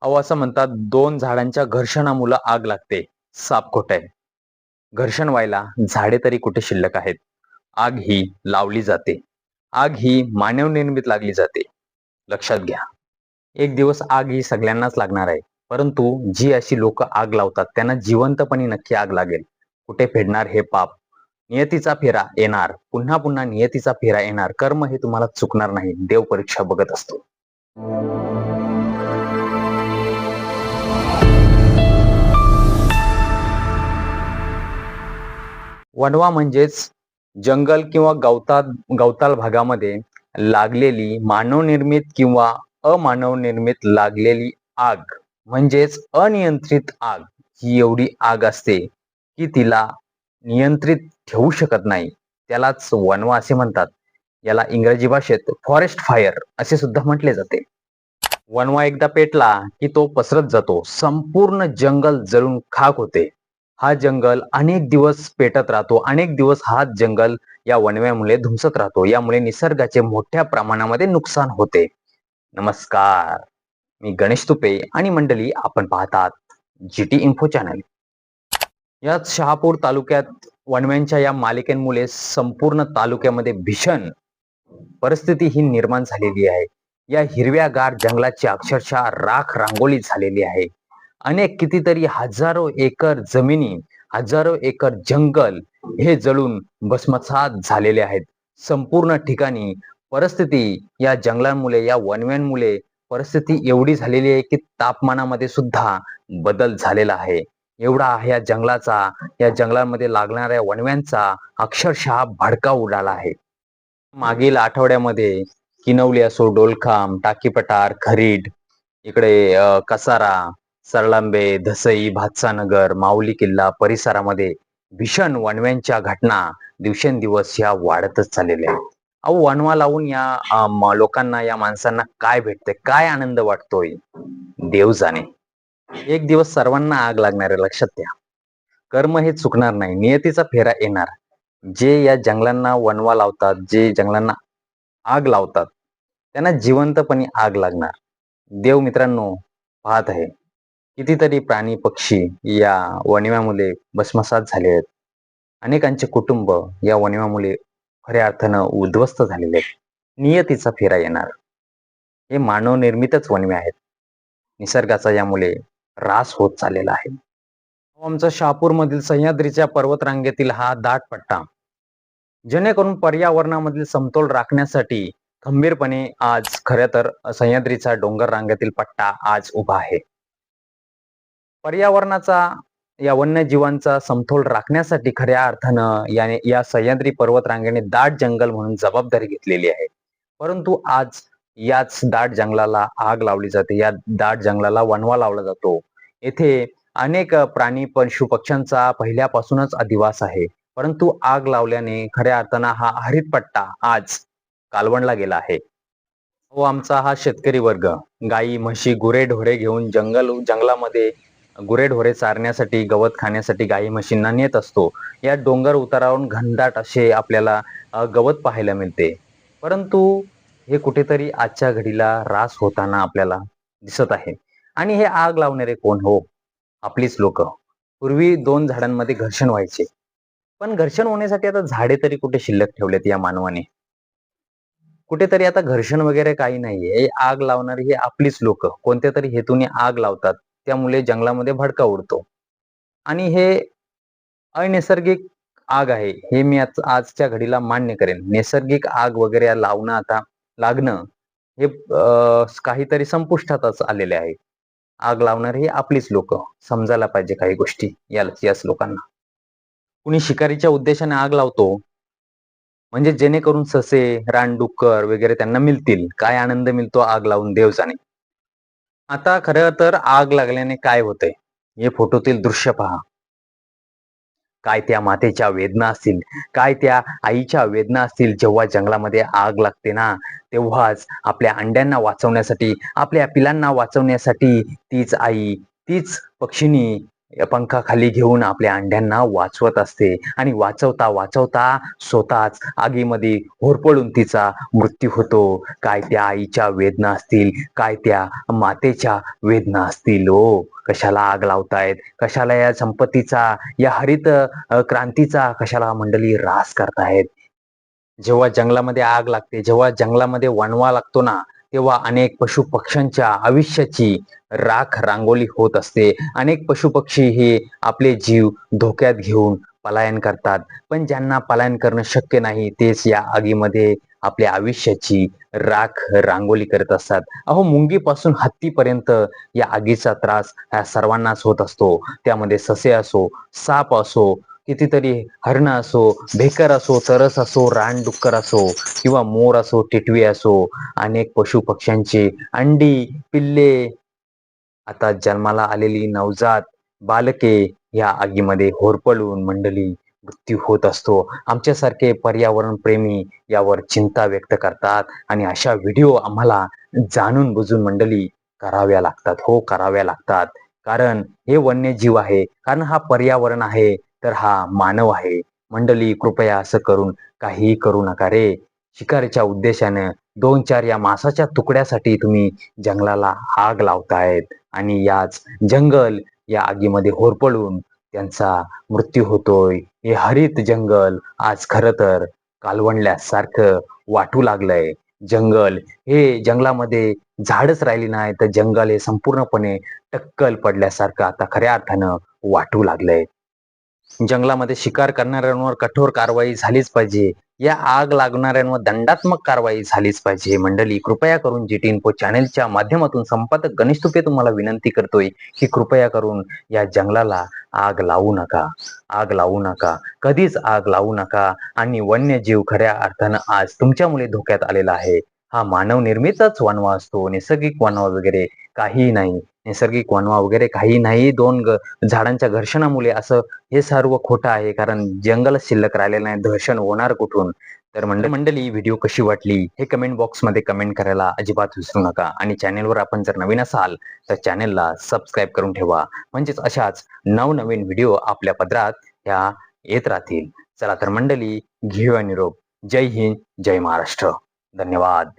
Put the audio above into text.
अहो असं म्हणतात दोन झाडांच्या घर्षणामुळे आग लागते. साप खोट आहे. घर्षण व्हायला झाडे तरी कुठे शिल्लक आहेत. आग ही लावली जाते. आग ही मानव निर्मित लागली जाते. लक्षात घ्या. एक दिवस आग ही सगळ्यांनाच लागणार आहे. परंतु जी अशी लोक आग लावतात त्यांना जिवंतपणी नक्की आग लागेल. कुठे फेडणार हे पाप. नियतीचा फेरा येणार. पुन्हा पुन्हा नियतीचा फेरा येणार. कर्म हे तुम्हाला चुकणार नाही. देव परीक्षा बघत असतो. वणवा म्हणजेच जंगल किंवा गवताळ भागामध्ये लागलेली मानवनिर्मित किंवा अमानवनिर्मित लागलेली आग म्हणजेच अनियंत्रित आग. ही एवढी आग असते की तिला नियंत्रित ठेवू शकत नाही. त्यालाच वणवा असे म्हणतात. याला इंग्रजी भाषेत फॉरेस्ट फायर असे सुद्धा म्हटले जाते. वणवा एकदा पेटला की तो पसरत जातो. संपूर्ण जंगल जळून खाक होते. हा जंगल अनेक दिवस पेटत राहतो. अनेक दिवस हा जंगल या वणव्यामुळे धुमसत राहतो. यामुळे निसर्गाचे मोठ्या प्रमाणामध्ये नुकसान होते. नमस्कार, मी गणेश तुपे आणि मंडळी आपण पाहतात जीटी इन्फो चॅनल. याच शहापूर तालुक्यात वणव्यांच्या या मालिकेमुळे संपूर्ण तालुक्यामध्ये भीषण परिस्थिती ही निर्माण झालेली आहे. या हिरव्यागार जंगलाची अक्षरशः राख रांगोळी झालेली आहे. अनेक कितीतरी हजारो एकर जमिनी, हजारो एकर जंगल हे जळून भस्मसात झालेले आहेत. संपूर्ण ठिकाणी परिस्थिती या जंगलांमुळे, या वणव्यांमुळे परिस्थिती एवढी झालेली आहे की तापमानामध्ये सुद्धा बदल झालेला आहे. एवढा आहे या जंगलांमध्ये लागणाऱ्या वणव्यांचा अक्षरशः भडका उडाला आहे. मागील आठवड्यामध्ये किनवली असो, डोलखाम, टाकीपटार, खरीड, इकडे कसारा, सरळांबे, धसई, भातसानगर, माऊली किल्ला परिसरामध्ये भीषण वणव्यांच्या घटना दिवसेंदिवस या वाढतच चाललेल्या आहेत. अहो वणवा लावून या लोकांना, या माणसांना काय भेटते, काय आनंद वाटतोय, देव जाणे. एक दिवस सर्वांना आग लागणार आहे, लक्षात घ्या. कर्म हे चुकणार नाही. नियतीचा फेरा येणार. जे या जंगलांना वणवा लावतात, जे जंगलांना आग लावतात, त्यांना जिवंतपणी आग लागणार. देव मित्रांनो पाहत आहे. कितीतरी प्राणी पक्षी या वणव्यामुळे भस्मसात झाले आहेत. अनेकांचे कुटुंब या वणव्यामुळे खऱ्या अर्थानं उद्ध्वस्त झालेले आहेत. नियतीचा फेरा येणार. हे मानव निर्मितच वणवे आहेत. निसर्गाचा यामुळे ऱ्हास होत चाललेला आहे. आमचा शहापूरमधील सह्याद्रीच्या पर्वतरांगेतील हा दाट पट्टा जेणेकरून पर्यावरणामधील समतोल राखण्यासाठी खंबीरपणे आज खरं तर सह्याद्रीचा डोंगर रांगेतील पट्टा आज उभा आहे. पर्यावरणाचा, या वन्यजीवांचा समतोल राखण्यासाठी खऱ्या अर्थानं या सह्याद्री पर्वतरांगेने दाट जंगल म्हणून जबाबदारी घेतलेली आहे. परंतु आज याच दाट जंगलाला आग लावली जाते. या दाट जंगलाला वणवा लावला जातो. येथे अनेक प्राणी पशु पक्ष्यांचा पहिल्यापासूनच अधिवास आहे. परंतु आग लावल्याने खऱ्या अर्थानं हा हरित पट्टा आज कालवणला गेला आहे. व आमचा हा शेतकरी वर्ग गाई, म्हशी, गुरे ढोरे घेऊन जंगलामध्ये गुरेढोरे चारण्यासाठी, गवत खाण्यासाठी गाई म्हशींना नेत असतो. या डोंगर उतारावरून घनदाट असे आपल्याला गवत पाहायला मिळते. परंतु हे कुठेतरी आजच्या घडीला ऱ्हास होताना आपल्याला दिसत आहे. आणि हे आग लावणारे कोण? हो, आपलीच लोक. पूर्वी दोन झाडांमध्ये घर्षण व्हायचे, पण घर्षण होण्यासाठी आता झाडे तरी कुठे शिल्लक ठेवलेत या मानवाने? कुठेतरी आता घर्षण वगैरे काही नाहीये. आग लावणारी ही आपलीच लोक कोणत्या तरी हेतूने आग लावतात. त्यामुळे जंगलामध्ये भडका उडतो. आणि हे अनैसर्गिक आग आहे, हे मी आजच्या घडीला मान्य करेन. नैसर्गिक आग वगैरे लावणं, आता लागणं हे काहीतरी संपुष्टातच आलेले आहे. आग लावणारी ही आपलीच लोक. समजायला पाहिजे काही गोष्टी याच लोकांना. कुणी शिकारीच्या उद्देशाने आग लावतो, म्हणजे जेणेकरून ससे, रानडुक्कर वगैरे त्यांना मिळतील. काय आनंद मिळतो आग लावून, देव जाणे. आता खरं तर आग लागल्याने काय होतंय, हे फोटोतील दृश्य पहा. काय त्या मातेच्या वेदना असतील, काय त्या आईच्या वेदना असतील. जेव्हा जंगलामध्ये आग लागते ना, तेव्हाच आपल्या अंड्यांना वाचवण्यासाठी, आपल्या पिलांना वाचवण्यासाठी तीच आई, तीच पक्षिणी पंखाखाली घेऊन आपल्या अंड्यांना वाचवत असते आणि वाचवता वाचवता स्वतःच आगीमध्ये होरपळून तिचा मृत्यू होतो. काय त्या आईच्या वेदना असतील, काय त्या मातेच्या वेदना असतील. ओ कशाला आग लावतायत, कशाला या संपत्तीचा, या हरित क्रांतीचा कशाला मंडळी ऱ्हास करतायत. जेव्हा जंगलामध्ये आग लागते, जेव्हा जंगलामध्ये वणवा लागतो ना, तेव्हा अनेक पशुपक्ष्यांच्या आयुष्याची राख रांगोळी होत असते. अनेक पशुपक्षी हे आपले जीव धोक्यात घेऊन पलायन करतात. पण ज्यांना पलायन करणं शक्य नाही, तेच या आगीमध्ये आपल्या आयुष्याची राख रांगोळी करत असतात. अहो, मुंगीपासून हत्तीपर्यंत या आगीचा त्रास ह्या सर्वांनाच होत असतो. त्यामध्ये ससे असो, साप असो, कितीतरी हरणं असो, भेकर असो, तरस असो, रानडुक्कर असो किंवा मोर असो, टिटवी असो, अनेक पशुपक्ष्यांची अंडी, पिल्ले, आता जन्माला आलेली नवजात बालके या आगीमध्ये होरपळून मंडळी मृत्यू होत असतो. आमच्यासारखे पर्यावरण प्रेमी यावर चिंता व्यक्त करतात आणि अशा व्हिडिओ आम्हाला जाणून बुजून मंडळी कराव्या लागतात. हो, कराव्या लागतात. कारण हे वन्यजीव आहे, कारण हा पर्यावरण आहे, तर हा मानव आहे. मंडळी कृपया असं करून काहीही करू नका रे. शिकारीच्या उद्देशानं 2-4 या मांसाच्या तुकड्यासाठी तुम्ही जंगलाला आग लावतायत आणि याच जंगल या आगीमध्ये होरपळून त्यांचा मृत्यू होतोय. हे हरित जंगल आज खरं तर कालवणल्यासारखं वाटू लागलंय. जंगल हे जंगलामध्ये झाडच राहिली नाही, तर जंगल हे संपूर्णपणे टक्कल पडल्यासारखं आता खऱ्या अर्थानं वाटू लागलंय. जंगलामध्ये शिकार करणाऱ्यांवर कठोर कारवाई झालीच पाहिजे. या आग लागणाऱ्यांवर दंडात्मक कारवाई झालीच पाहिजे. मंडळी कृपया करून जी टी इन्फो चॅनेलच्या माध्यमातून संपादक गणेश तुपे तुम्हाला विनंती करतोय की कृपया करून या जंगलाला आग लावू नका. आग लावू नका. कधीच आग लावू नका आणि वन्यजीव खऱ्या अर्थानं आज तुमच्यामुळे धोक्यात आलेला आहे. हा मानव निर्मितच वणवा असतो. नैसर्गिक वणवा वगैरे काही नाही. नैसर्गिक वणवा वगैरे काही नाही. झाडांच्या घर्षणामुळे असं हे सर्व खोटं आहे. कारण जंगलच शिल्लक राहिलेलं नाही. घर्षण होणार कुठून? तर मंडळी व्हिडिओ कशी वाटली हे कमेंट बॉक्समध्ये कमेंट करायला अजिबात विसरू नका आणि चॅनेलवर आपण जर नवीन असाल तर चॅनेलला सबस्क्राईब करून ठेवा. म्हणजेच अशाच नवनवीन व्हिडिओ आपल्या पदरात ह्या येत राहतील. चला तर मंडळी, घेऊया निरोप. जय हिंद, जय महाराष्ट्र. धन्यवाद.